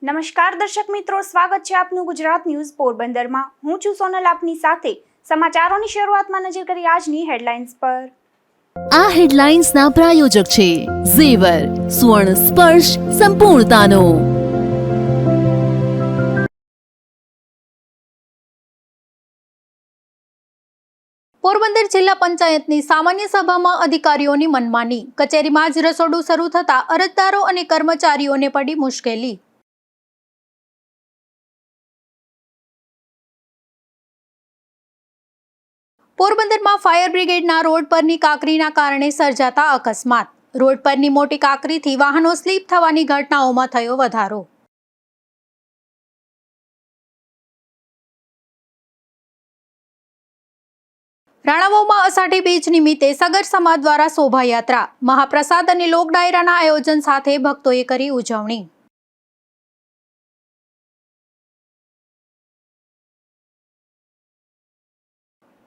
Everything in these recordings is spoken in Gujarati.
નમસ્કાર દર્શક મિત્રો, સ્વાગત છે આપનું ગુજરાત ન્યૂઝ પોરબંદરમાં। હું છું સોનલ, આપની સાથે સમાચારોની શરૂઆતમાં નજર કરી આજની હેડલાઇન્સ પર। આ હેડલાઇન્સના પ્રાયોજક છે ઝેવર, સ્વર્ણ સ્પર્શ સંપૂર્ણતાનો। પોરબંદર જિલ્લા પંચાયતની સામાન્ય સભામાં અધિકારીઓની મનમાની, કચેરીમાં જ રસોડું શરૂ થતા અરજદારો અને કર્મચારીઓને પડી મુશ્કેલી। પોરબંદરમાં ફાયર બ્રિગેડના રોડ પરની કાંકરીના કારણે સર્જાતા અકસ્માત, રોડ પરની મોટી કાંકરીથી વાહનો સ્લીપ થવાની ઘટનાઓમાં થયો વધારો। રાણાવાવમાં અષાઢી બીજ નિમિત્તે સગર સમાજ દ્વારા શોભાયાત્રા, મહાપ્રસાદ અને લોક ડાયરાના આયોજન સાથે ભક્તોએ કરી ઉજવણી।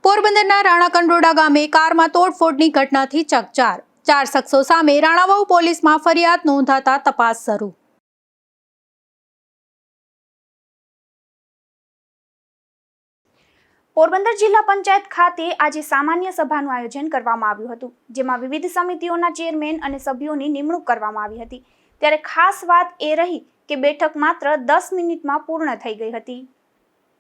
પોરબંદરના રાણાકંડોળા ગામે કારમાં તોડફોડની ઘટનાથી ચકચાર, 4 શખ્સો સામે રાણાવાવ પોલીસમાં ફરિયાદ નોંધાતા તપાસ શરૂ। પોરબંદર જિલ્લા પંચાયત ખાતે આજે સામાન્ય સભાનું આયોજન કરવામાં આવ્યું હતું, જેમાં વિવિધ સમિતિઓના ચેરમેન અને સભ્યોની નિમણૂક કરવામાં આવી હતી। ત્યારે ખાસ વાત એ રહી કે બેઠક માત્ર 10 મિનિટમાં પૂર્ણ થઈ ગઈ હતી।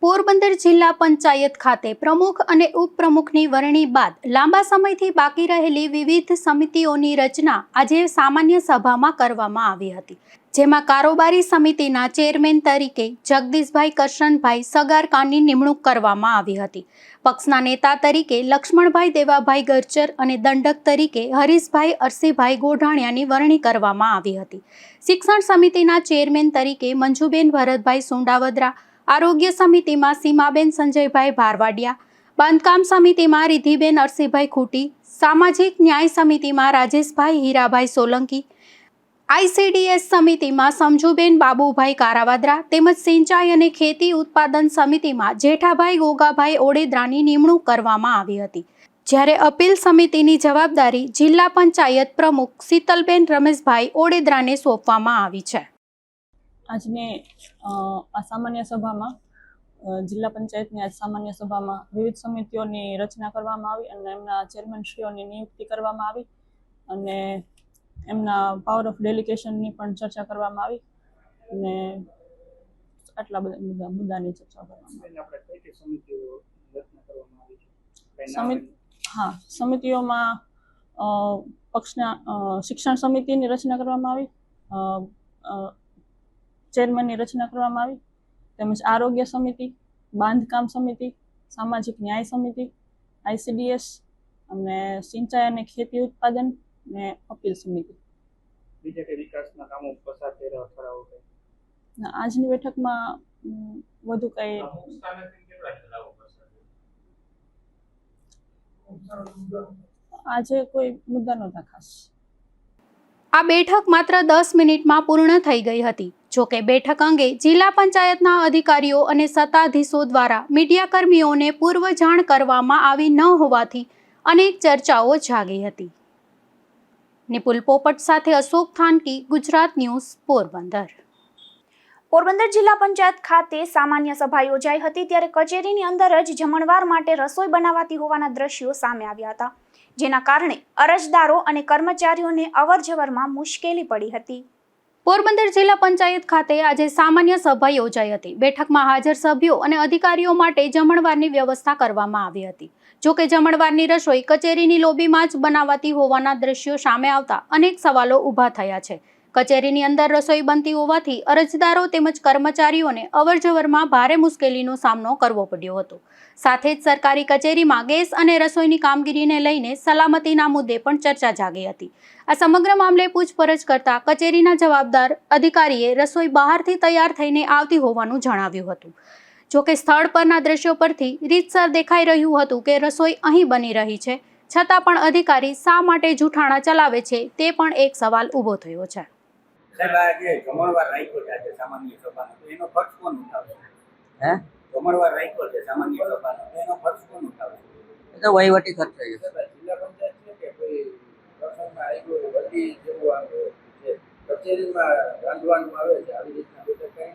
પોરબંદર જિલ્લા પંચાયત ખાતે પ્રમુખ અને ઉપપ્રમુખની વરણી બાદ લાંબા સમયથી બાકી રહેલી વિવિધ સમિતિઓની રચના આજે સામાન્ય સભામાં કરવામાં આવી હતી, જેમાં કારોબારી સમિતિના ચેરમેન તરીકે જગદીશભાઈ કરશનભાઈ સગારકાની નિમણૂક કરવામાં આવી હતી। પક્ષના નેતા તરીકે લક્ષ્મણભાઈ દેવાભાઈ ગરચર અને દંડક તરીકે હરીશભાઈ અરસીભાઈ ગોઢાણિયાની વરણી કરવામાં આવી હતી। શિક્ષણ સમિતિના ચેરમેન તરીકે મંજુબેન ભરતભાઈ સુંડાવદરા, આરોગ્ય સમિતિમાં સીમાબેન સંજયભાઈ ભારવાડિયા, બાંધકામ સમિતિમાં રિધિબેન અરસીભાઈ ખૂટી, સામાજિક ન્યાય સમિતિમાં રાજેશભાઈ હીરાભાઈ સોલંકી, ICDS સમિતિમાં સમજુબેન બાબુભાઈ કારાવાદરા તેમજ સિંચાઈ અને ખેતી ઉત્પાદન સમિતિમાં જેઠાભાઈ ગોગાભાઈ ઓડેદરાની નિમણૂક કરવામાં આવી હતી। જ્યારે અપીલ સમિતિની જવાબદારી જિલ્લા પંચાયત પ્રમુખ શીતલબેન રમેશભાઈ ઓડેદરાને સોંપવામાં આવી છે। આજની આ સામાન્ય સભામાં જિલ્લા પંચાયતની આજ સામાન્ય સભામાં વિવિધ સમિતિઓની રચના કરવામાં આવી અને એમના ચેરમેનશ્રીઓની નિયુક્તિ કરવામાં આવી અને એમના પાવર ઓફ ડેલિગેશનની પણ ચર્ચા કરવામાં આવી અને આટલા બધા મુદ્દાની ચર્ચા કરવામાં આવી। સમિતિઓમાં પક્ષના શિક્ષણ સમિતિની રચના કરવામાં આવી, ચેરમેનની રચના કરવામાં આવી, તેમજ આરોગ્ય સમિતિ, બાંધકામ સમિતિ, સામાજિક ન્યાય સમિતિ, ICDS અને સિંચાઈ અને ખેતી ઉત્પાદન અને અપીલ સમિતિ। બીજા કઈ વિકાસના કામો પસાર થયા ખરાઓ કે આજની બેઠકમાં વધુ કઈ આજે કોઈ મુદ્દા નહોતા ખાસ। આ બેઠક માત્ર 10 મિનિટમાં પૂર્ણ થઈ ગઈ હતી। જોકે બેઠક અંગે જિલ્લા પંચાયતના અધિકારીઓ અને સત્તાધીશો દ્વારા મીડિયાકર્મીઓને પૂર્વ જાણ કરવામાં આવી ન હોવાથી અનેક ચર્ચાઓ જાગી હતી। નિપુલ પોપટ સાથે અશોક થાનકી, ગુજરાત ન્યૂઝ, પોરબંદર। પોરબંદર જિલ્લા પંચાયત ખાતે સામાન્ય સભા યોજાઈ હતી, ત્યારે કચેરીની અંદર જ જમણવાર માટે રસોઈ બનાવાતી હોવાના દ્રશ્યો સામે આવ્યા હતા, જેના કારણે અરજદારો અને કર્મચારીઓને અવરજવરમાં મુશ્કેલી પડી હતી। પોરબંદર જિલ્લા પંચાયત ખાતે આજે સામાન્ય સભા યોજાઈ હતી। બેઠકમાં હાજર સભ્યો અને અધિકારીઓ માટે જમણવારની વ્યવસ્થા કરવામાં આવી હતી। જોકે જમણવારની રસોઈ કચેરીની લોબીમાં જ બનાવાતી હોવાના દ્રશ્યો સામે આવતા અનેક સવાલો ઊભા થયા છે। કચેરીની અંદર રસોઈ બનતી હોવાથી અરજદારો તેમજ કર્મચારીઓને અવરજવરમાં ભારે મુશ્કેલીનો સામનો કરવો પડ્યો હતો। સાથે જ સરકારી કચેરીમાં ગેસ અને રસોઈની કામગીરીને લઈને સલામતીના મુદ્દે પણ ચર્ચા જાગી હતી। આ સમગ્ર મામલે પૂછપરછ કરતા કચેરીના જવાબદાર અધિકારીએ રસોઈ બહારથી તૈયાર થઈને આવતી હોવાનું જણાવ્યું હતું। જોકે સ્થળ પરના દ્રશ્યો પરથી રીતસર દેખાઈ રહ્યું હતું કે રસોઈ અહીં બની રહી છે, છતાં પણ અધિકારી શા માટે જૂઠાણા ચલાવે છે તે પણ એક સવાલ ઊભો થયો છે। જમણવાર રાખ્યો છે આજે સામાન્ય સભાનો, તો એનો ખર્ચ કોણ ઉઠાવશે? જમણવાર રાખ્યો છે સામાન્ય સભાનો, તો એનો ખર્ચ કોણ ઉઠાવશે? એ તો વહીવટી ખર્ચ છે। જિલ્લા પંચાયત છે કે કોઈ પ્રસંગમાં આવી વધી જેવું આવે છે, કચેરીમાં રાંધવાનું આવે છે, આવી રીતના બેઠક કરી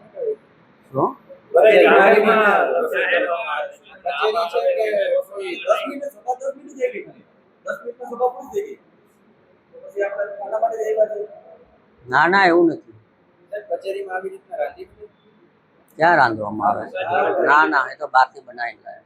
કચેરીમાં રસોઈ કરવામાં આવે છે. કચેરી છે કે રસોઈ 10 મિનિટ સભા 10 મિનિટ જેવી કરી 10 મિનિટમાં સભા પૂરી થઈ ગઈ તો પછી આપણે ખાના માટે જ આવ્યા છે. ના ના એવું નથી. સાહેબ, કચેરીમાં આવી રીતના રાંધી ક્યાં રાંધવામાં આવે છે? ના ના એ તો બહારથી બનાવી લાવે.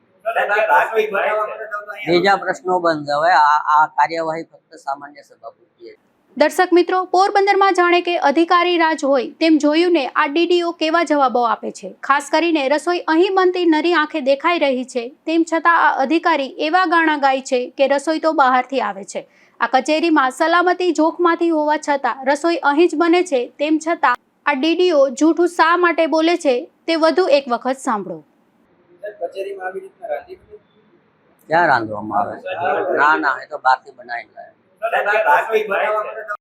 પ્લાસ્ટિક બનાવવા માટે તો અહીંયા બીજા પ્રશ્નો બંધ. હવે આ કાર્યવાહી ફક્ત સામાન્ય સભા પૂરતી છે. દર્શક મિત્રો, પોરબંદરમાં જાણે કે અધિકારી રાજ હોય તેમ જોયું ને આ ડીડીઓ કેવા જવાબો આપે છે. ખાસ કરીને રસોઈ અહીં બનતી નરી આંખે દેખાઈ રહી છે, તેમ છતાં આ અધિકારી એવા ગાણા ગાય છે કે રસોઈ તો બહારથી આવે છે. આ કચેરીમાં સલામતી જોખમાંથી હોવા છતાં રસોઈ અહીં જ બને છે, તેમ છતાં આ ડીડીઓ જૂઠું શા માટે બોલે છે તે વધુ એક વખત સાંભળો. કચેરીમાં આવી રીતના રાંધી ક્યાં રાંધવામાં આવે છે? ના ના એ તો બહારથી બનાવી લાવે. પ્લાસ્ટિક બનાવવા માટે તો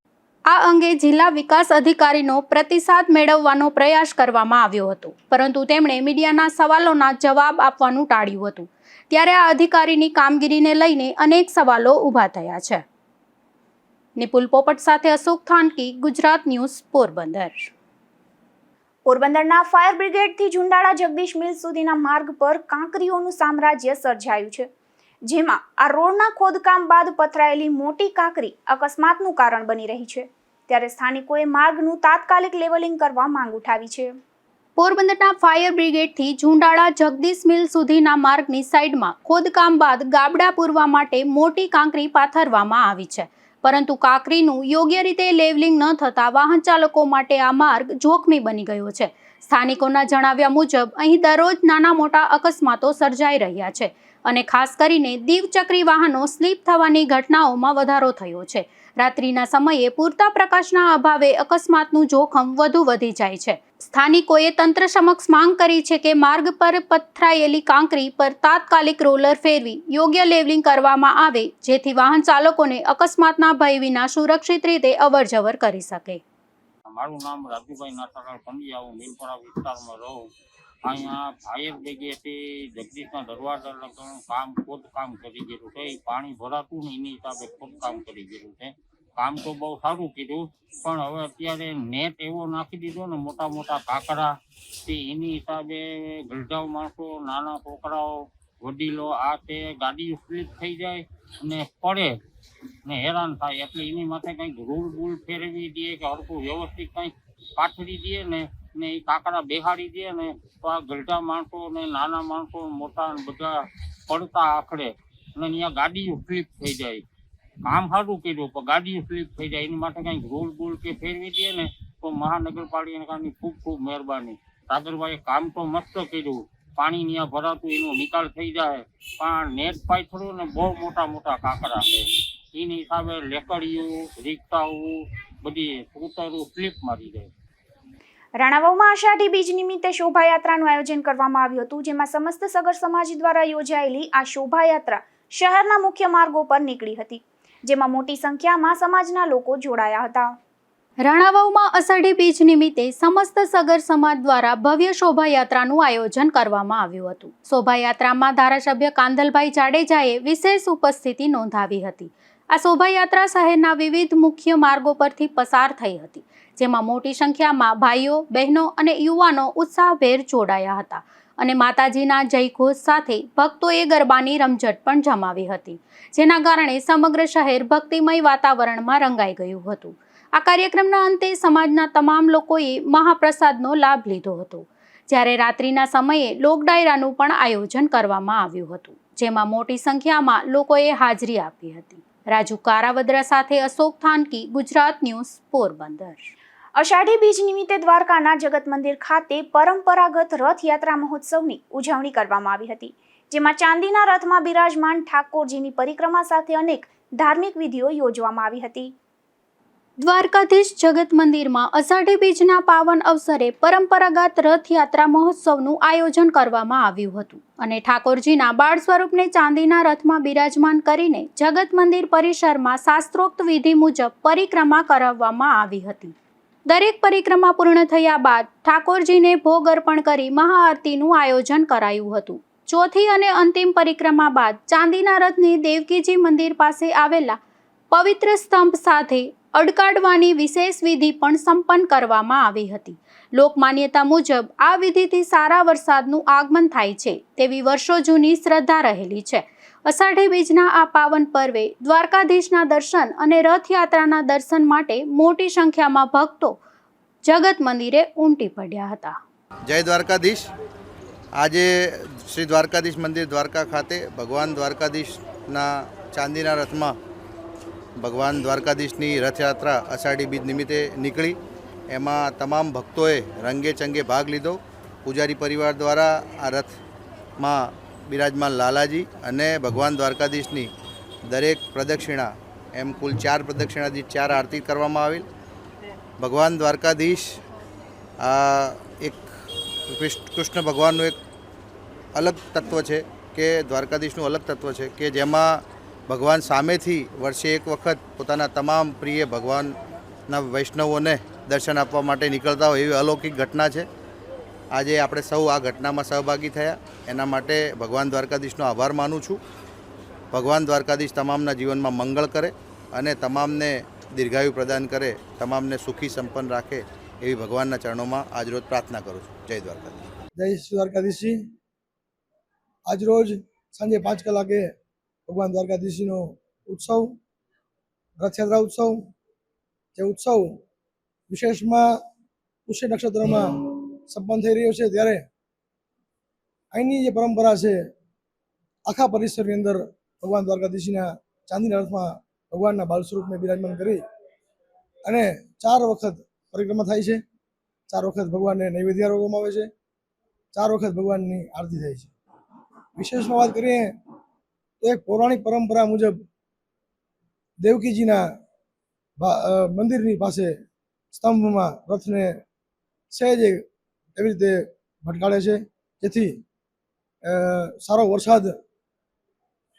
આ અંગે જિલ્લા વિકાસ અધિકારીનો પ્રતિસાદ મેળવવાનો પ્રયાસ કરવામાં આવ્યો હતો, પરંતુ તેમણે મીડિયાના સવાલોના જવાબ આપવાનું ટાળ્યું હતું. ત્યારે આ અધિકારીની કામગીરીને લઈને અનેક સવાલો ઊભા થયા છે. નિપુલ પોપટ સાથે અશોક થાનકી, ગુજરાત ન્યૂઝ, પોરબંદર. પોરબંદરના ફાયર બ્રિગેડથી ઝુંડાળા જગદીશ મિલ સુધીના માર્ગ પર કાંકરીઓનું સામ્રાજ્ય સર્જાયું છે, જેમાં આ રોડના ખોદકામ બાદ પથરાયેલી મોટી કાંકરી અકસ્માતનું કારણ બની રહી છે. ત્યારે સ્થાનિકોએ માર્ગનું તાત્કાલિક લેવલિંગ કરવા માંગ ઉઠાવી છે. પોરબંદરના ફાયર બ્રિગેડથી ઝુંડાળા જગદીશ મિલ સુધીના માર્ગની સાઈડમાં ખોદકામ બાદ ગાબડા પૂરવા માટે મોટી કાંકરી પાથરવામાં આવી છે, પરંતુ કાંકરીનું યોગ્ય રીતે લેવલિંગ ન થતાં વાહન ચાલકો માટે આ માર્ગ જોખમી બની ગયો છે. સ્થાનિકોના જણાવ્યા મુજબ અહીં દરરોજ નાના મોટા અકસ્માતો સર્જાઈ રહ્યા છે અને ખાસ કરીને દ્વિચક્રી વાહનો સ્લીપ થવાની ઘટનાઓમાં વધારો થયો છે. રાત્રિના સમયે પૂરતા પ્રકાશના અભાવે અકસ્માતનું જોખમ વધુ વધી જાય છે. સ્થાનિકોએ તંત્ર સમક્ષ માંગ કરી છે કે માર્ગ પર પથરાયેલી કાંકરી પર તાત્કાલિક રોલર ફેરવી યોગ્ય લેવલિંગ કરવામાં આવે, જેથી વાહન ચાલકોને અકસ્માતના ભય વિના સુરક્ષિત રીતે અવરજવર કરી શકે. મારું નામ રાજુભાઈ નાથાલાલ પંડ્યા, હું મીલપરા વિસ્તારમાં રહું. અહીંયા ફાયર બ્રિગેડથી જગદીશના દરવાજા લગવાનું ખોદકામ કરી ગયેલું છે. પાણી ભરાતું ને એની હિસાબે ખોદકામ કરી ગયેલું છે. કામ તો બહુ સારું કીધું, પણ હવે અત્યારે નેટ એવો નાખી દીધો ને મોટા મોટા કાંકરા, એની હિસાબે ગલઢાવ માણસો, નાના છોકરાઓ, વડીલો આ તે ગાડીઓ સ્લીપ થઈ જાય અને પડે ને હેરાન થાય. એટલે એની માટે કંઈક રૂલ બૂલ ફેરવી દે કે હરખું વ્યવસ્થિત કંઈક પાથરી દે ને એ કાંકરા બેહાડી દે ને તો આ ગલઢા માણસો ને નાના માણસો મોટા બધા પડતા આખડે અને અહીંયા ગાડીઓ સ્લીપ થઈ જાય. કામ સારું કર્યું પણ ગાડીઓ સ્લીપ થઈ જાય. એની માટે કંઈક રૂલ બૂલ કે ફેરવી દે ને તો મહાનગરપાલિકાની ખૂબ ખૂબ મહેરબાની. સાગરભાઈએ કામ તો મસ્ત કર્યું, પાણી ત્યાં ભરાતું એનો નિકાલ થઈ જાય, પણ નેટ પાથરું ને બહુ મોટા મોટા કાંકરા છે. એની હિસાબે લેકડીઓ, રિક્ષાઓ બધી સ્કૂટરો સ્લીપ મારી જાય. રાણાવાવમાં આષાઢી બીજ નિમિત્તે શોભાયાત્રાનું આયોજન કરવામાં આવ્યું હતું, જેમાં સમસ્ત સગર સમાજ દ્વારા યોજાયેલી આ શોભાયાત્રા શહેરના મુખ્ય માર્ગો પર નીકળી હતી, જેમાં મોટી સંખ્યામાં સમાજના લોકો જોડાયા હતા. રાણાવાવમાં અષાઢી બીજ નિમિત્તે સમસ્ત સગર સમાજ દ્વારા ભવ્ય શોભાયાત્રાનું આયોજન કરવામાં આવ્યું હતું. શોભાયાત્રામાં ધારાસભ્ય કાંદલભાઈ જાડેજાએ વિશેષ ઉપસ્થિતિ નોંધાવી હતી. આ શોભાયાત્રા શહેરના વિવિધ મુખ્ય માર્ગો પરથી પસાર થઈ હતી, જેમાં મોટી સંખ્યામાં ભાઈઓ, બહેનો અને યુવાનો ઉત્સાહભેર જોડાયા હતા અને માતાજીના જયઘોષ સાથે ભક્તોએ ગરબાની રમઝટ પણ જમાવી હતી, જેના કારણે સમગ્ર શહેર ભક્તિમય વાતાવરણમાં રંગાઈ ગયું હતું. આ કાર્યક્રમના અંતે સમાજના તમામ લોકોએ મહાપ્રસાદનો લાભ લીધો હતો, જ્યારે રાત્રિના સમયે લોક ડાયરાનું પણ આયોજન કરવામાં આવ્યું હતું, જેમાં મોટી સંખ્યામાં લોકોએ હાજરી આપી હતી. રાજુ કારાવદ્રા સાથે અશોક થાનકી, ગુજરાત ન્યૂઝ, પોરબંદર. અષાઢી બીજ નિમિત્તે દ્વારકાના જગત મંદિર ખાતે પરંપરાગત રથયાત્રા મહોત્સવની ઉજવણી કરવામાં આવી હતી, જેમાં ચાંદીના રથમાં બિરાજમાન ઠાકોરજીની પરિક્રમા સાથે અનેક ધાર્મિક વિધિઓ યોજવામાં આવી હતી. દ્વારકાધીશ જગત મંદિરમાં અષાઢી બીજના પાવન અવસરે પરંપરાગત રથયાત્રા મહોત્સવનું આયોજન કરવામાં આવ્યું હતું અને ઠાકોરજીના બાળ સ્વરૂપને ચાંદીના રથમાં બિરાજમાન કરીને જગત મંદિર પરિસરમાં શાસ્ત્રોક્ત વિધિ મુજબ પરિક્રમા કરાવવામાં આવી હતી. દરેક પરિક્રમા પૂર્ણ થયા બાદ ઠાકોરજીને ભોગ અર્પણ કરી મહાઆરતીનું આયોજન કરાયું હતું. ચોથી અને અંતિમ પરિક્રમા બાદ ચાંદીના રથને દેવકીજી મંદિર પાસે આવેલા પવિત્ર સ્તંભ સાથે અડકાડવાની વિશેષ વિધિ પણ સંપન્ન કરવામાં આવી હતી. લોકમાન્યતા મુજબ આ વિધિથી સારા વરસાદનું આગમન થાય છે તેવી વર્ષો જૂની શ્રદ્ધા રહેલી છે. અષાઢી બીજના આ પાવન પર્વે દ્વારકાધીશના દર્શન અને રથયાત્રાના દર્શન માટે મોટી સંખ્યામાં ભક્તો જગત મંદિરે ઉમટી પડ્યા હતા. જય દ્વારકાધીશ. આજે શ્રી દ્વારકાધીશ મંદિર દ્વારકા ખાતે ભગવાન દ્વારકાધીશના ચાંદીના રથમાં ભગવાન દ્વારકાધીશની રથયાત્રા અષાઢી બીજ નિમિત્તે નીકળી. એમાં તમામ ભક્તોએ રંગે ચંગે ભાગ લીધો. પૂજારી પરિવાર દ્વારા આ રથમાં બિરાજમાન લાલાજી અને ભગવાન દ્વારકાધીશની દરેક પ્રદક્ષિણા એમ કુલ 4 પ્રદક્ષિણાથી 4 આરતી કરવામાં આવેલ. ભગવાન દ્વારકાધીશ એક કૃષ્ણ ભગવાનનું એક અલગ તત્વ છે કે દ્વારકાધીશનું અલગ તત્વ છે કે જેમાં ભગવાન સામેથી વર્ષે એક વખત પોતાના તમામ પ્રિય ભગવાનના વૈષ્ણવોને દર્શન આપવા માટે નીકળતા હોય એવી અલૌકિક ઘટના છે. આજે આપણે સૌ આ ઘટનામાં સહભાગી થયા એના માટે ભગવાન દ્વારકાધીશનો આભાર માનું છું. ભગવાન દ્વારકાધીશ તમામના જીવનમાં મંગળ કરે અને તમામને દીર્ઘાયુ પ્રદાન કરે, તમામને સુખી સંપન્ન રાખે એવી ભગવાનના ચરણોમાં આજરોજ પ્રાર્થના કરું છું. જય દ્વારકાધીશ. જય શ્રી દ્વારકાધીશજી. આજરોજ સાંજે 5 કલાકે ભગવાન દ્વારકાધીશનો ઉત્સવ, રથયાત્રા ઉત્સવ, જે ઉત્સવ વિશેષમાં પુષ્ય નક્ષત્રમાં સંપન્ન થઈ રહ્યો છે ત્યારે અહીંની જે પરંપરા છે આખા પરિસરની અંદર ભગવાન દ્વારકાધીશના ચાંદીના રથમાં ભગવાનના બાલ સ્વરૂપને બિરાજમાન કરી અને 4 વખત પરિક્રમા થાય છે. 4 વખત ભગવાનને નૈવેદ્ય આરોગવામાં આવે છે. 4 વખત ભગવાનની આરતી થાય છે. વિશેષમાં વાત કરીએ તો એક પૌરાણિક પરંપરા મુજબ દેવકીજીના મંદિરની પાસે સ્તંભમાં રથને સહેજે એવી રીતે ભટકાડે છે જેથી સારો વરસાદ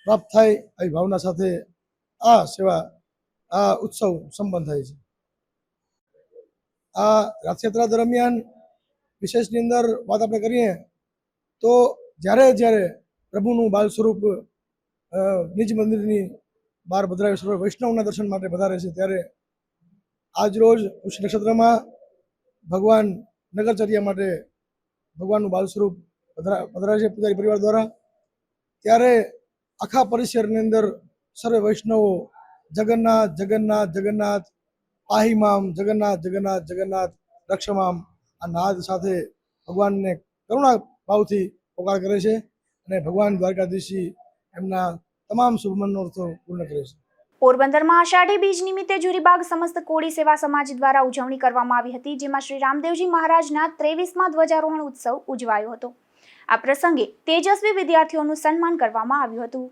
પ્રાપ્ત થાય આવી ભાવના સાથે આ ઉત્સવ સંપન્ન થાય છે. આ રથયાત્રા દરમિયાન વિશેષની અંદર વાત આપણે કરીએ તો જ્યારે પ્રભુનું બાલ સ્વરૂપ નિજ મંદિરની બહાર પધરાવે સર્વ વૈષ્ણવના દર્શન માટે પધારે છે ત્યારે આજ રોજ પુષ્ય નક્ષત્રમાં ભગવાન નગરચર્યા માટે ભગવાનનું બાલ સ્વરૂપ પધરાવે છે પૂજારી પરિવાર દ્વારા. ત્યારે આખા પરિસરની અંદર સર્વે વૈષ્ણવો જગન્નાથ જગન્નાથ જગન્નાથ પાહી મામ જગન્નાથ જગન્નાથ જગન્નાથ રક્ષમામ આ નાદ સાથે ભગવાનને કરુણા ભાવથી પોકાર કરે છે અને ભગવાન દ્વારકાધીશી એમના તમામ શુભ મનોરથો પૂર્ણ કરે છે. પોરબંદરમાં અષાઢી બીજ નિમિત્તે જુરીબાગ સમસ્ત કોળી સેવા સમાજ દ્વારા ઉજવણી કરવામાં આવી હતી, જેમાં શ્રી રામદેવજી મહારાજના 23મા ધ્વજારોહણ ઉત્સવ ઉજવાયો હતો. આ પ્રસંગે તેજસ્વી વિદ્યાર્થીઓનું સન્માન કરવામાં આવ્યું હતું.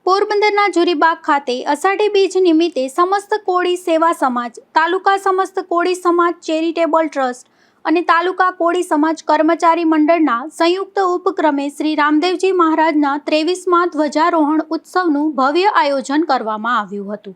પોરબંદરના જુરીબાગ ખાતે અષાઢી બીજ નિમિત્તે સમસ્ત કોળી સેવા સમાજ, તાલુકા સમસ્ત કોળી સમાજ ચેરિટેબલ ટ્રસ્ટ અને તાલુકા કોળી સમાજ કર્મચારી મંડળના સંયુક્ત ઉપક્રમે શ્રી રામદેવજી મહારાજના 23મા ધ્વજારોહણ ઉત્સવનું ભવ્ય આયોજન કરવામાં આવ્યું હતું.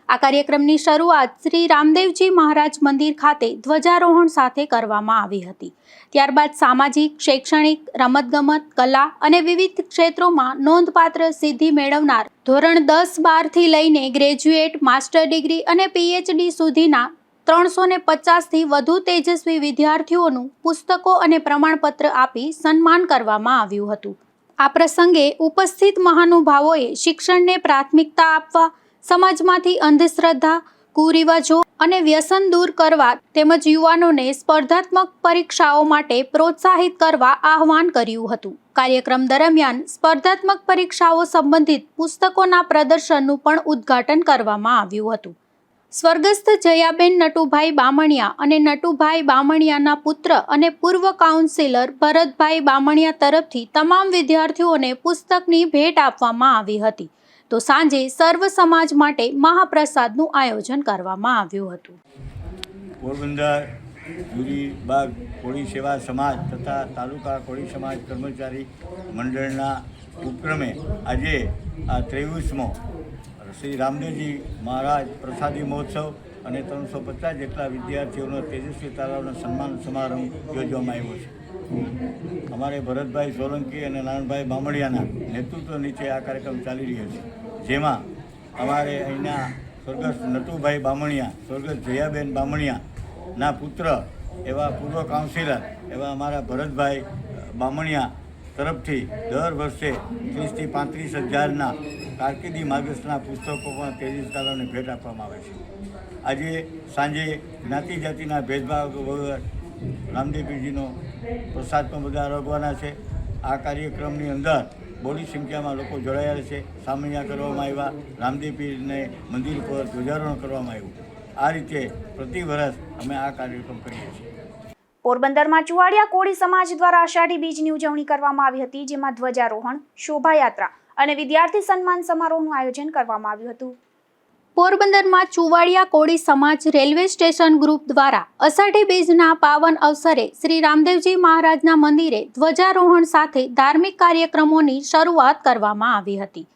આ કાર્યક્રમની શરૂઆત શ્રી રામદેવજી મહારાજ મંદિર ખાતે ધ્વજારોહણ સાથે કરવામાં આવી હતી. ત્યારબાદ સામાજિક, શૈક્ષણિક, રમતગમત, કલા અને વિવિધ ક્ષેત્રોમાં નોંધપાત્ર સિદ્ધિ મેળવનાર ધોરણ 10-12થી લઈને ગ્રેજ્યુએટ, માસ્ટર ડિગ્રી અને PhD સુધીના 350થી વધુ તેજસ્વી વિદ્યાર્થીઓનું પુસ્તકો અને પ્રમાણપત્ર આપી સન્માન કરવામાં આવ્યું હતું. આ પ્રસંગે ઉપસ્થિત મહાનુભાવોએ શિક્ષણને પ્રાથમિકતા આપવા, સમાજમાંથી અંધશ્રદ્ધા, કુરિવાજો અને વ્યસન દૂર કરવા તેમજ યુવાનોને સ્પર્ધાત્મક પરીક્ષાઓ માટે પ્રોત્સાહિત કરવા આહવાન કર્યું હતું. કાર્યક્રમ દરમિયાન સ્પર્ધાત્મક પરીક્ષાઓ સંબંધિત પુસ્તકોના પ્રદર્શનનું પણ ઉદ્ઘાટન કરવામાં આવ્યું હતું. સ્વર્ગસ્થ જયાબેન નટુભાઈ બામણિયા અને નટુભાઈ બામણિયાના પુત્ર અને પૂર્વ કાઉન્સિલર ભરતભાઈ બામણિયા તરફથી તમામ વિદ્યાર્થીઓને પુસ્તકની ભેટ આપવામાં આવી હતી. તો સાંજે સર્વ સમાજ માટે મહાપ્રસાદનું આયોજન કરવામાં આવ્યું હતું. પોરબંદર જુરીબાગ કોળી સેવા સમાજ તથા તાલુકા કોળી સમાજ કર્મચારી મંડળના ઉપક્રમે આજે આ 23મો શ્રી રામદેવજી મહારાજ પ્રસાદી મહોત્સવ અને 350 જેટલા વિદ્યાર્થીઓનો તેજસ્વી તાલાવનો સન્માન સમારંભ યોજવામાં આવ્યો છે. અમારે ભરતભાઈ સોલંકી અને નારણભાઈ બામણિયાના નેતૃત્વ નીચે આ કાર્યક્રમ ચાલી રહ્યો છે, જેમાં અમારે અહીંના સ્વર્ગસ્થ નટુભાઈ બામણિયા, સ્વર્ગસ્થ જયાબેન બામણિયાના પુત્ર એવા પૂર્વ કાઉન્સિલર એવા અમારા ભરતભાઈ બામણિયા તરફથી દર વર્ષે 30,000 થી 35,000ના કારકિર્દી માર્ગદર્શનના પુસ્તકો પણ તેજસ્વીઓને ભેટ આપવામાં આવે છે. આજે સાંજે જ્ઞાતિ જાતિના ભેદભાવ વગર રામદેવપીરજીનો પ્રસાદ પણ બધા આરોગવાના છે. આ કાર્યક્રમની અંદર બોડી સંખ્યામાં લોકો જોડાયા છે. સામૈયા કરવામાં આવ્યા, રામદેવપીરને મંદિર પર ધ્વજારોહણ કરવામાં આવ્યું. આ રીતે પ્રતિ વર્ષ અમે આ કાર્યક્રમ કરીએ છીએ. પોરબંદરમાં ચુવાડિયા કોળી સમાજ દ્વારા આષાઢી બીજની ઉજવણી કરવામાં આવી હતી, જેમાં ધ્વજારોહણ, શોભાયાત્રા અને વિદ્યાર્થી સન્માન સમારોહનું આયોજન કરવામાં આવ્યું હતું. પોરબંદરમાં ચુવાડિયા કોળી સમાજ રેલવે સ્ટેશન ગ્રુપ દ્વારા અષાઢી બીજના પાવન અવસરે શ્રી રામદેવજી મહારાજના મંદિરે ધ્વજારોહણ સાથે ધાર્મિક કાર્યક્રમોની શરૂઆત કરવામાં આવી હતી.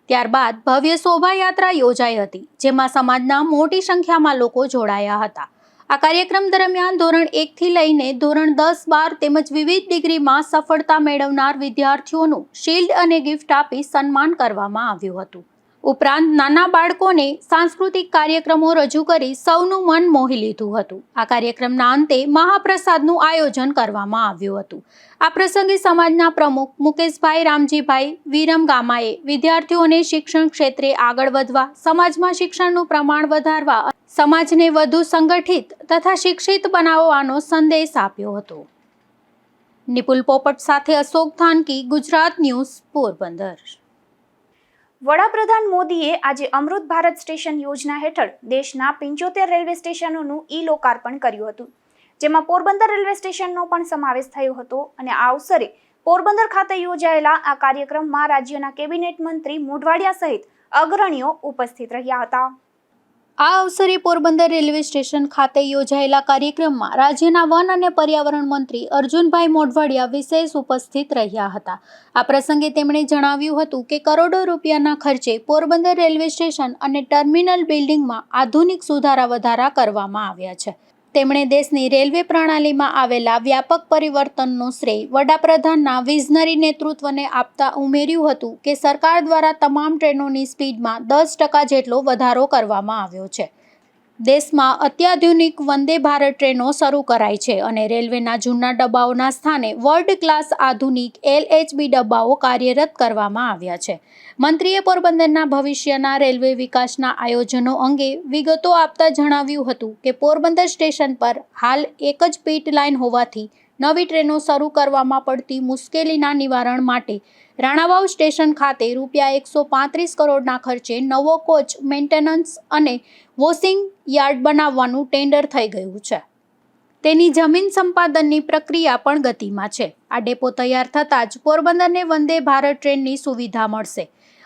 ત્યારબાદ ભવ્ય શોભાયાત્રા યોજાઈ હતી, જેમાં સમાજના મોટી સંખ્યામાં લોકો જોડાયા હતા. આ કાર્યક્રમ દરમિયાન ધોરણ 1 થી લઈને ધોરણ 10, 12 તેમજ વિવિધ ડિગ્રીમાં સફળતા મેળવનાર વિદ્યાર્થીઓનું શિલ્ડ અને ગિફ્ટ આપી સન્માન કરવામાં આવ્યું હતું. ઉપરાંત નાના બાળકોને સાંસ્કૃતિક કાર્યક્રમો રજૂ કરી સૌનું મન મોહી લીધું હતું. આ કાર્યક્રમના અંતે મહાપ્રસાદનું આયોજન કરવામાં આવ્યું હતું. આ પ્રસંગે સમાજના પ્રમુખ મુકેશભાઈ રામજીભાઈ વિરમગામાએ વિદ્યાર્થીઓને શિક્ષણ ક્ષેત્રે આગળ વધવા, સમાજમાં શિક્ષણનું પ્રમાણ વધારવા, સમાજને વધુ સંગઠિત તથા શિક્ષિત બનાવવાનો સંદેશ આપ્યો હતો. નિપુલ પોપટ સાથે અશોક થાનકી, ગુજરાત ન્યૂઝ, પોરબંદર. વડાપ્રધાન મોદીએ આજે અમૃત ભારત સ્ટેશન યોજના હેઠળ દેશના 75 રેલવે સ્ટેશનોનું લોકાર્પણ કર્યું હતું, જેમાં પોરબંદર રેલવે સ્ટેશનનો પણ સમાવેશ થયો હતો. અને આ અવસરે પોરબંદર ખાતે યોજાયેલા આ કાર્યક્રમમાં રાજ્યના કેબિનેટ મંત્રી મોઢવાડિયા સહિત અગ્રણીઓ ઉપસ્થિત રહ્યા હતા. આ અવસરે પોરબંદર રેલવે સ્ટેશન ખાતે યોજાયેલા કાર્યક્રમમાં રાજ્યના વન અને પર્યાવરણ મંત્રી અર્જુનભાઈ મોઢવાડિયા વિશેષ ઉપસ્થિત રહ્યા હતા. આ પ્રસંગે તેમણે જણાવ્યું હતું કે કરોડો રૂપિયાના ખર્ચે પોરબંદર રેલવે સ્ટેશન અને ટર્મિનલ બિલ્ડિંગમાં આધુનિક સુધારા વધારા કરવામાં આવ્યા છે. તેમણે દેશની રેલવે પ્રણાલીમાં આવેલા વ્યાપક પરિવર્તનનો શ્રેય વડાપ્રધાનના વિઝનરી નેતૃત્વને આપતા ઉમેર્યું હતું કે સરકાર દ્વારા તમામ ટ્રેનોની સ્પીડમાં 10% જેટલો વધારો કરવામાં આવ્યો છે. દેશમાં અત્યાધુનિક વંદે ભારત ટ્રેનો શરૂ કરાઈ છે અને રેલવેના જૂના ડબ્બાઓના સ્થાને વર્લ્ડ ક્લાસ આધુનિક LHB ડબ્બાઓ કાર્યરત કરવામાં આવ્યા છે. મંત્રીએ પોરબંદરના ભવિષ્યના રેલવે વિકાસના આયોજનો અંગે વિગતો આપતા જણાવ્યું હતું કે પોરબંદર સ્ટેશન પર હાલ એક જ પીટ લાઇન હોવાથી નવી ટ્રેનો શરૂ કરવામાં પડતી મુશ્કેલીના નિવારણ માટે રાણાવાવ સ્ટેશન ખાતે ₹135 કરોડના ખર્ચે નવો કોચ મેન્ટેનન્સ અને વોશિંગ યાર્ડ બનાવવાનું ટેન્ડર થઈ ગયું છે. તેની જમીન સંપાદનની પ્રક્રિયા પણ ગતિમાં છે. આ ડેપો તૈયાર થતાં જ પોરબંદરને વંદે ભારત ટ્રેનની સુવિધા મળશે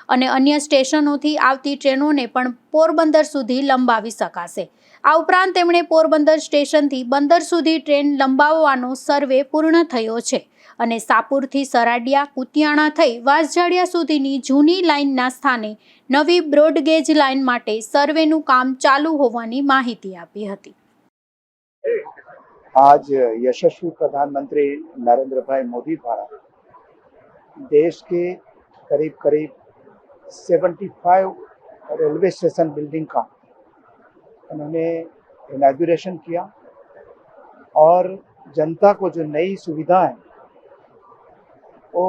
અને અન્ય સ્ટેશનોથી આવતી ટ્રેનોને પણ પોરબંદર સુધી લંબાવી શકાશે. આ ઉપરાંત તેમણે પોરબંદર સ્ટેશનથી બંદર સુધી ટ્રેન લંબાવવાનો સર્વે પૂર્ણ થયો છે અને સાપુરથી સરાડિયા, કુતિયાણા થઈ વાંસજાડિયા સુધીની જૂની લાઇનના સ્થાને નવી બ્રોડગેજ લાઇન માટે સર્વેનું કામ ચાલુ હોવાની માહિતી આપી હતી. आज यशस्वी प्रधानमंत्री नरेंद्र भाई मोदी द्वारा देश के करीब करीब 75 रेलवे स्टेशन बिल्डिंग का उन्होंने इनॉग्रेशन किया और जनता को जो नई सुविधा है वो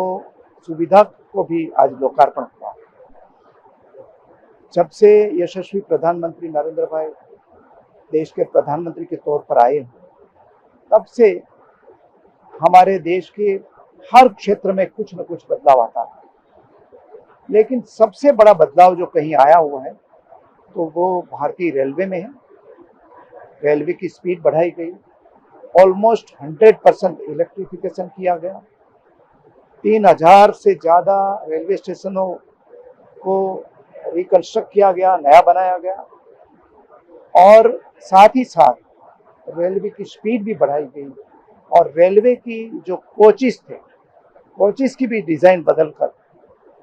सुविधा को भी आज लोकार्पण हुआ. जब से यशस्वी प्रधानमंत्री नरेंद्र भाई देश के प्रधानमंत्री के तौर पर आए हैं, तब से हमारे देश के हर क्षेत्र में कुछ न कुछ बदलाव आता है. लेकिन सबसे बड़ा बदलाव जो कहीं आया हुआ है तो वो भारतीय रेलवे में है. रेलवे की स्पीड बढ़ाई गई, ऑलमोस्ट 100% इलेक्ट्रिफिकेशन किया गया. 3000 से ज़्यादा रेलवे स्टेशनों को रिकंस्ट्रक्ट किया गया, नया बनाया गया और साथ ही साथ रेलवे की स्पीड भी बढ़ाई गई और रेलवे की जो कोचेस थे, कोचेस की भी डिज़ाइन बदल कर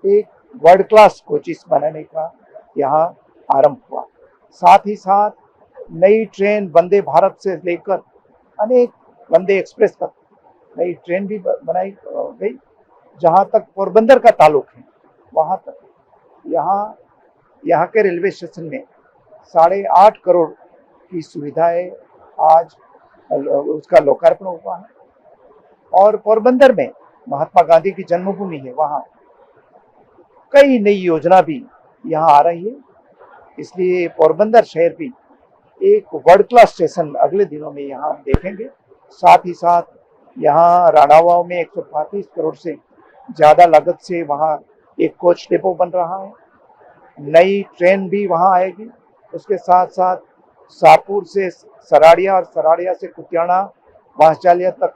एक वर्ल्ड क्लास कोचेस बनाने का यहाँ आरंभ हुआ. साथ ही साथ नई ट्रेन वंदे भारत से लेकर अनेक वंदे एक्सप्रेस तक नई ट्रेन भी बनाई गई. जहाँ तक पोरबंदर का ताल्लुक है वहाँ तक यहाँ के रेलवे स्टेशन में 8.5 करोड़ की सुविधाएं आज उसका लोकार्पण हुआ है। और पोरबंदर में महात्मा गांधी की जन्मभूमि है, वहाँ कई नई योजना भी यहाँ आ रही है। इसलिए पोरबंदर शहर भी एक वर्ल्ड क्लास स्टेशन अगले दिनों में यहाँ हम देखेंगे। साथ ही साथ यहाँ राणावाव में 135 करोड़ से ज़्यादा लागत से वहाँ एक कोच डिपो बन रहा है। नई ट्रेन भी वहाँ आएगी। उसके साथ साथ शाहपुर से सराड़िया और सराड़िया से कुतियाना बांसजालिया तक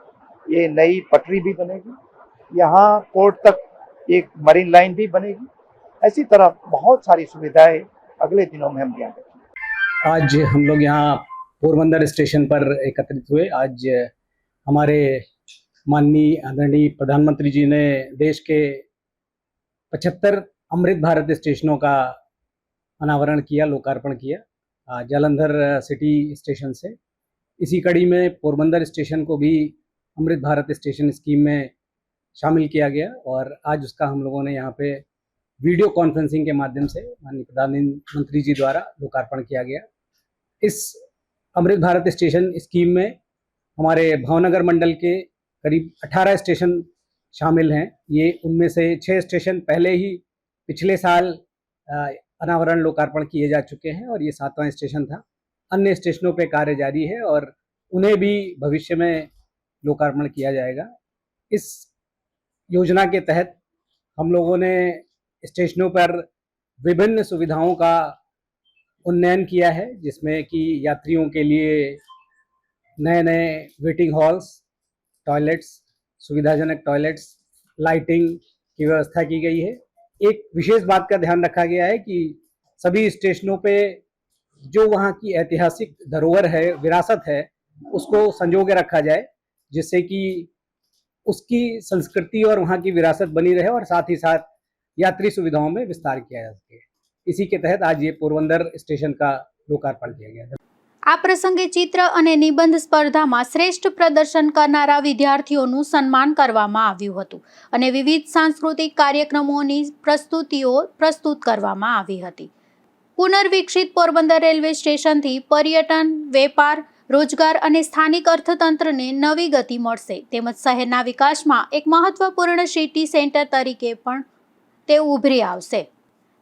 ये नई पटरी भी बनेगी। यहाँ पोर्ट तक एक मरीन लाइन भी बनेगी। ऐसी तरह बहुत सारी सुविधाएं अगले दिनों में हम ध्यान रखेंगे। आज हम लोग यहाँ पोरबंदर स्टेशन पर एकत्रित हुए। आज हमारे माननीय आदरणीय प्रधानमंत्री जी ने देश के 75 अमृत भारत स्टेशनों का अनावरण किया, लोकार्पण किया जालंधर सिटी स्टेशन से। इसी कड़ी में पोरबंदर स्टेशन को भी अमृत भारत स्टेशन स्कीम में शामिल किया गया और आज उसका हम लोगों ने यहाँ पे वीडियो कॉन्फ्रेंसिंग के माध्यम से माननीय प्रधानमंत्री जी द्वारा लोकार्पण किया गया। इस अमृत भारत स्टेशन स्कीम में हमारे भावनगर मंडल के करीब 18 स्टेशन शामिल हैं। ये उनमें से 6 स्टेशन पहले ही पिछले साल अनावरण लोकार्पण किए जा चुके हैं और ये 7वां स्टेशन था। अन्य स्टेशनों पे कार्य जारी है और उन्हें भी भविष्य में लोकार्पण किया जाएगा। इस योजना के तहत हम लोगों ने स्टेशनों पर विभिन्न सुविधाओं का उन्नयन किया है, जिसमें कि यात्रियों के लिए नए नए वेटिंग हॉल्स, टॉयलेट्स, सुविधाजनक टॉयलेट्स, लाइटिंग की व्यवस्था की गई है। एक विशेष बात का ध्यान रखा गया है कि सभी स्टेशनों पे जो वहाँ की ऐतिहासिक धरोहर है, विरासत है, उसको संजो के रखा जाए, जिससे कि उसकी संस्कृति और वहाँ की विरासत बनी रहे और साथ ही साथ यात्री सुविधाओं में विस्तार किया जा सके। इसी के तहत आज ये पोरबंदर स्टेशन का लोकार्पण किया गया था। આ પ્રસંગે ચિત્ર અને નિબંધ સ્પર્ધામાં શ્રેષ્ઠ પ્રદર્શન કરનારા વિદ્યાર્થીઓનું સન્માન કરવામાં આવ્યું હતું અને વિવિધ સાંસ્કૃતિક કાર્યક્રમોની પ્રસ્તુતિઓ પ્રસ્તુત કરવામાં આવી હતી. પુનર્વિકસિત પોરબંદર રેલવે સ્ટેશનથી પર્યટન, વેપાર, રોજગાર અને સ્થાનિક અર્થતંત્રને નવી ગતિ મળશે તેમજ શહેરના વિકાસમાં એક મહત્વપૂર્ણ સિટી સેન્ટર તરીકે પણ તે ઉભરી આવશે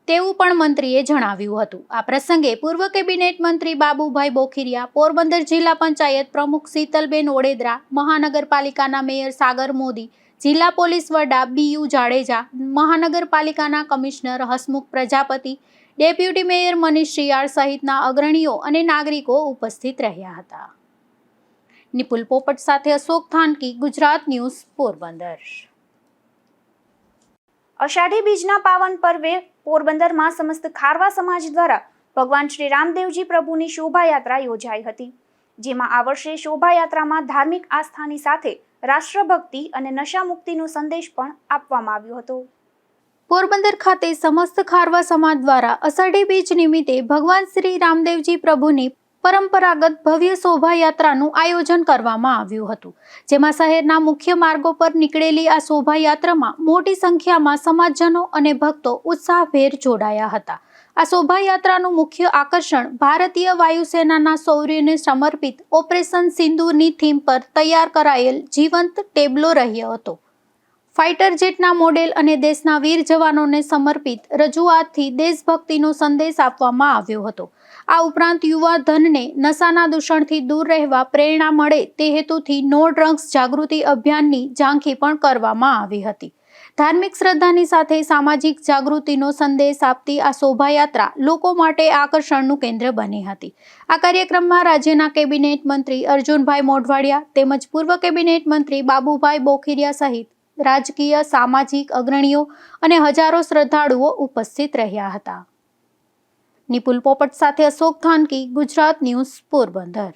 તેવું પણ મંત્રીએ જણાવ્યું હતું. આ પ્રસંગે પૂર્વ કેબિનેટ મંત્રી બાબુભાઈ બોખીરિયા, પોરબંદર જિલ્લા પંચાયત પ્રમુખ શીતલબેન ઓડેદરા, મહાનગરપાલિકાના મેયર સાગર મોદી, જિલ્લા પોલીસ વડા બીયુ જાડેજા, મહાનગરપાલિકાના commissioner Hasmukh Prajapati, deputy mayor Manish Shiyal સહિતના અગ્રણીઓ અને નાગરિકો ઉપસ્થિત રહ્યા હતા. નિપુલ પોપટ સાથે અશોક થાનકી, ગુજરાત ન્યૂઝ, પોરબંદર. અષાઢી બીજના પાવન પર્વે પોરબંદરમાં સમસ્ત ખારવા સમાજ દ્વારા ભગવાન શ્રી રામદેવજી પ્રભુની શોભાયાત્રા યોજાઈ હતી, જેમાં આ વર્ષે શોભાયાત્રામાં ધાર્મિક આસ્થાની સાથે રાષ્ટ્રભક્તિ અને નશામુક્તિનો સંદેશ પણ આપવામાં આવ્યો હતો. પોરબંદર ખાતે સમસ્ત ખારવા સમાજ દ્વારા અષાઢી બીજ નિમિત્તે ભગવાન શ્રી રામદેવજી પ્રભુની પરંપરાગત ભવ્ય શોભાયાત્રાનું આયોજન કરવામાં આવ્યું હતું, જેમાં શહેરના મુખ્ય માર્ગો પર નીકળેલી આ શોભાયાત્રામાં મોટી સંખ્યામાં સમાજજનો અને ભક્તો ઉત્સાહભેર જોડાયા હતા. આ શોભાયાત્રાનું મુખ્ય આકર્ષણ ભારતીય વાયુસેનાના શૌર્યને સમર્પિત ઓપરેશન સિંદૂરની થીમ પર તૈયાર કરાયેલ જીવંત ટેબ્લો રહ્યો હતો. ફાઇટર જેટના મોડેલ અને દેશના વીર જવાનોને સમર્પિત રજૂઆતથી દેશભક્તિનો સંદેશ આપવામાં આવ્યો હતો. આ ઉપરાંત યુવા ધનને નશાના દૂષણથી દૂર રહેવા પ્રેરણા મળે તે હેતુથી નો ડ્રગ્સ જાગૃતિ અભિયાનની ઝાંખી પણ કરવામાં આવી હતી. ધાર્મિક શ્રદ્ધાની સાથે સામાજિક જાગૃતિનો સંદેશ આપતી આ શોભાયાત્રા લોકો માટે આકર્ષણનું કેન્દ્ર બની હતી. આ કાર્યક્રમમાં રાજ્યના કેબિનેટ મંત્રી અર્જુનભાઈ મોઢવાડિયા તેમજ પૂર્વ કેબિનેટ મંત્રી બાબુભાઈ બોખીરિયા સહિત રાજકીય, સામાજિક અગ્રણીઓ અને હજારો શ્રદ્ધાળુઓ ઉપસ્થિત રહ્યા હતા. નિપુલ પોપટ સાથે અશોક થાનકી, ગુજરાત ન્યૂઝ, પોરબંદર.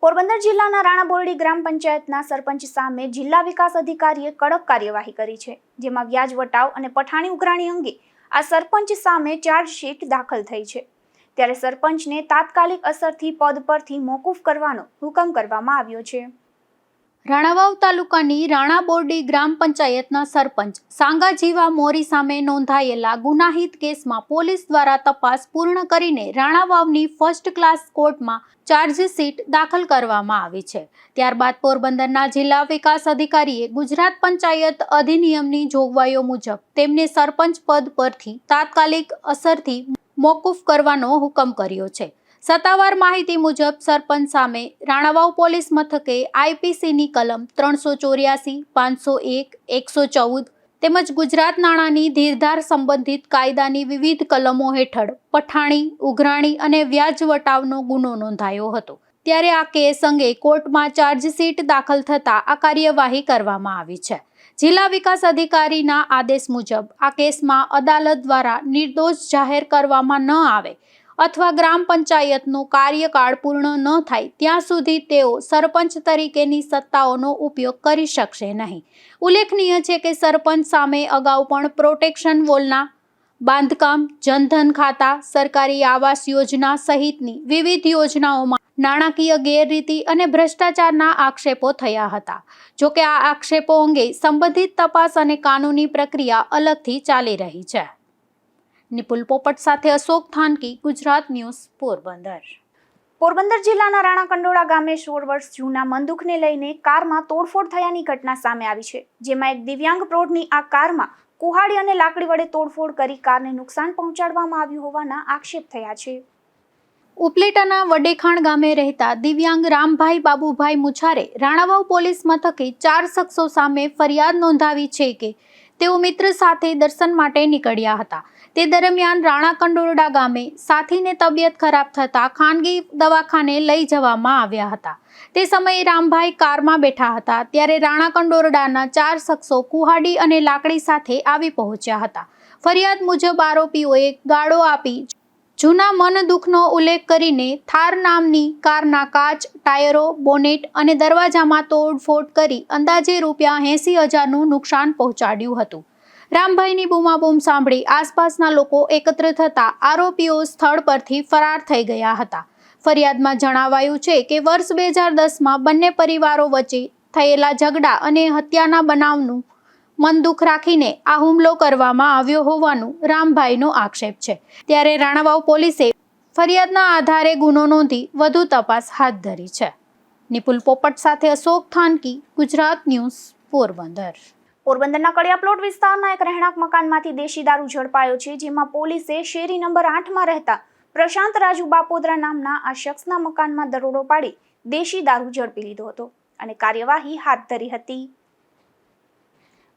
પોરબંદર જિલ્લાના રાણા બોરડી ગ્રામ પંચાયતના સરપંચ સામે જિલ્લા વિકાસ અધિકારીએ કડક કાર્યવાહી કરી છે, જેમાં વ્યાજ વટાવ અને પઠાણી ઉઘરાણી અંગે આ સરપંચ સામે ચાર્જશીટ દાખલ થઈ છે. ત્યારે સરપંચને તાત્કાલિક અસરથી પદ પરથી મોકૂફ કરવાનો હુકમ કરવામાં આવ્યો છે. રાણાવાવ તાલુકાની રાણા બોરડી ગ્રામ પંચાયતના સરપંચ સાંગાજીવા મોરી સામે નોંધાયેલા ગુનાહિત કેસમાં પોલીસ દ્વારા તપાસ પૂર્ણ કરીને રાણાવાવની ફર્સ્ટ ક્લાસ કોર્ટમાં ચાર્જશીટ દાખલ કરવામાં આવી છે. ત્યારબાદ પોરબંદરના જિલ્લા વિકાસ અધિકારીએ ગુજરાત પંચાયત અધિનિયમની જોગવાઈઓ મુજબ તેમને સરપંચ પદ પરથી તાત્કાલિક અસરથી મોકૂફ કરવાનો હુકમ કર્યો છે. સત્તાવાર માહિતી મુજબ સરપંચ સામે રાણાવાવ પોલીસ મથકે આઈપીસીની કલમ 384, 501, 114 તેમજ ગુજરાત નાણાંની ધીરધાર સંબંધિત કાયદાની વિવિધ કલમો હેઠળ પઠાણી, ઉઘરાણી અને વ્યાજ વટાવનો ગુનો નોંધાયો હતો. ત્યારે આ કેસ અંગે કોર્ટમાં ચાર્જશીટ દાખલ થતાં આ કાર્યવાહી કરવામાં આવી છે. જિલ્લા વિકાસ અધિકારીના આદેશ મુજબ આ કેસમાં અદાલત દ્વારા નિર્દોષ જાહેર કરવામાં ન આવે અથવા ગ્રામ પંચાયતનો કાર્યકાળ પૂર્ણ ન થાય ત્યાં સુધી તેઓ સરપંચ તરીકેની સત્તાઓનો ઉપયોગ કરી શકશે નહીં. ઉલ્લેખનીય છે કે સરપંચ સામે અગાઉ પણ પ્રોટેક્શન વોલના બાંધકામ, જનધન ખાતા, સરકારી આવાસ યોજના સહિતની વિવિધ યોજનાઓમાં નાણાકીય ગેરરીતિ અને ભ્રષ્ટાચારના આક્ષેપો થયા હતા. જોકે આ આક્ષેપો અંગે સંબંધિત તપાસ અને કાનૂની પ્રક્રિયા અલગથી ચાલી રહી છે. નિપુલ પોપટ સાથે અશોક થાનકી, ગુજરાત ન્યૂઝ, પોરબંદર. પોરબંદર જિલ્લાના રાણા કંડોળા ગામે 16 વર્ષ જૂના બંદૂકને લઈને કારમાં તોડફોડ થયાની ઘટના સામે આવી છે. જેમાં એક દિવ્યાંગ પ્રૌઢની આ કારમાં કુહાડી અને લાકડી વડે તોડફોડ કરી કારને નુકસાન પહોંચાડવામાં આવ્યું હોવાના આક્ષેપ થયા છે. ઉપલેટાના વડેખાણ ગામે રહેતા દિવ્યાંગ રામભાઈ બાબુભાઈ મુછારે રાણાવાવ પોલીસ મથકે 4 શખ્સો સામે ફરિયાદ નોંધાવી છે કે તેઓ મિત્ર સાથે દર્શન માટે નીકળ્યા હતા. તે દરમિયાન રાણા કંડોરડા ગામે સાથીને તબિયત ખરાબ થતાં ખાનગી દવાખાને લઈ જવામાં આવ્યા હતા. તે સમયે રામભાઈ કારમાં બેઠા હતા ત્યારે રાણા કંડોરડાના 4 શખ્સો કુહાડી અને લાકડી સાથે આવી પહોંચ્યા હતા. ફરિયાદ મુજબ આરોપીઓએ ગાળો આપી જૂના મન દુઃખનો ઉલ્લેખ કરીને થાર નામની કારના કાચ, ટાયરો, બોનેટ અને દરવાજામાં તોડફોડ કરી અંદાજે ₹80,000નું નુકસાન પહોંચાડ્યું હતું. રામભાઈની બૂમાબૂમ સાંભળી આસપાસના લોકો એકત્ર થતા આરોપીઓ સ્થળ પરથી ફરાર થઈ ગયા હતા. ફરિયાદમાં જણાવાયું છે કે વર્ષ 2010માં બંને પરિવારો વચ્ચે થયેલા ઝઘડા અને હત્યાના બનાવનું મનદુખ રાખીને આ હુમલો કરવામાં આવ્યો હોવાનું રામભાઈનો આક્ષેપ છે. ત્યારે રાણાવાવ પોલીસે ફરિયાદના આધારે ગુનો નોંધી વધુ તપાસ હાથ ધરી છે. નિપુલ પોપટ સાથે અશોક થાનકી, ગુજરાત ન્યૂઝ, પોરબંદર. પોરબંદરના કડિયા પ્લોટ વિસ્તારના એક રહેણાંક મકાનમાંથી દેશી દારૂ ઝડપાયો છે. જેમાં પોલીસે શેરી નંબર 8માં રહેતા પ્રશાંત રાજુ બાપોદરા નામના આ શખ્સના મકાનમાં દરોડો પાડી દેશી દારૂ ઝડપી લીધો હતો અને કાર્યવાહી હાથ ધરી હતી.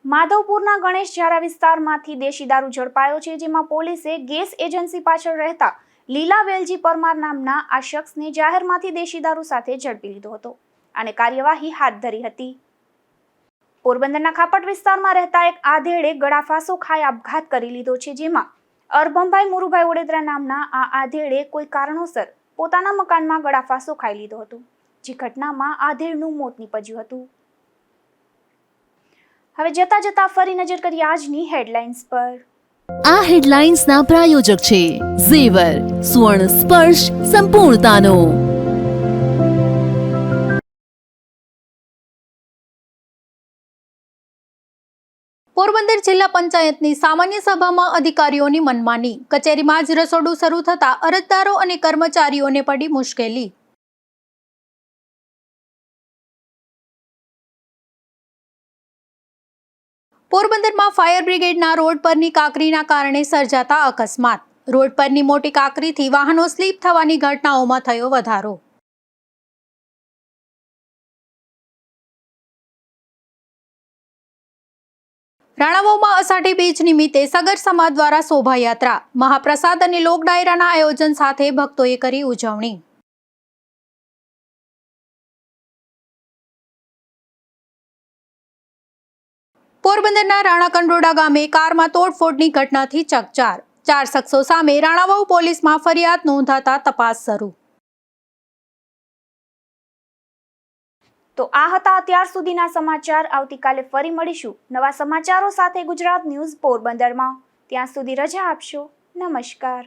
માધવપુરના ગણેશ ઝારા વિસ્તારમાંથી દેશી દારૂ ઝડપાયો છે. જેમાં પોલીસે ગેસ એજન્સી પાછળ રહેતા લીલા વેલજી પરમાર નામના આ શખ્સને જાહેરમાંથી દેશી દારૂ સાથે ઝડપી લીધો હતો અને કાર્યવાહી હાથ ધરી હતી. પોરબંદરના ખાપટ વિસ્તારમાં રહેતા એક આધેડે ગળાફાંસો ખાઈ આપઘાત કરી લીધો છે. જેમાં અરબમભાઈ મુરુભાઈ ઓડેદરા નામના આ આધેડે કોઈ કારણોસર પોતાના મકાનમાં ગળાફાંસો ખાઈ લીધો હતો, જે ઘટનામાં આધેડનું મોત નીપજ્યું હતું. હવે જતા જતા ફરી નજર કરીએ આજની હેડલાઇન્સ પર. આ હેડલાઇન્સના પ્રાયોજક છે ઝેવર, સુવર્ણ સ્પર્શ સંપૂર્ણતાનો. પોરબંદર જિલ્લા પંચાયતની સામાન્ય સભામાં અધિકારીઓની મનમાની. કચેરીમાં જ રસોડું શરૂ થતા અરજદારો અને કર્મચારીઓને પડી મુશ્કેલી. પોરબંદરમાં ફાયર બ્રિગેડના રોડ પરની કાંકરીના કારણે સર્જાતા અકસ્માત. રોડ પરની મોટી કાંકરીથી વાહનો સ્લીપ થવાની ઘટનાઓમાં થયો વધારો. રાણાવાવમાં અષાઢી બીજ નિમિત્તે સગર સમાજ દ્વારા શોભાયાત્રા, મહાપ્રસાદ અને લોક ડાયરાના આયોજન સાથે ભક્તોએ કરી ઉજવણી. પોરબંદરના રાણા કંડોળા ગામે કારમાં તોડફોડની ઘટનાથી ચકચાર. 4 શખ્સો સામે રાણાવાવ પોલીસમાં ફરિયાદ નોંધાતા તપાસ શરૂ. તો આ હતા અત્યાર સુધીના સમાચાર. આવતીકાલે ફરી મળીશું નવા સમાચારો સાથે ગુજરાત ન્યૂઝ પોરબંદરમાં. ત્યાં સુધી રજા આપશો. નમસ્કાર.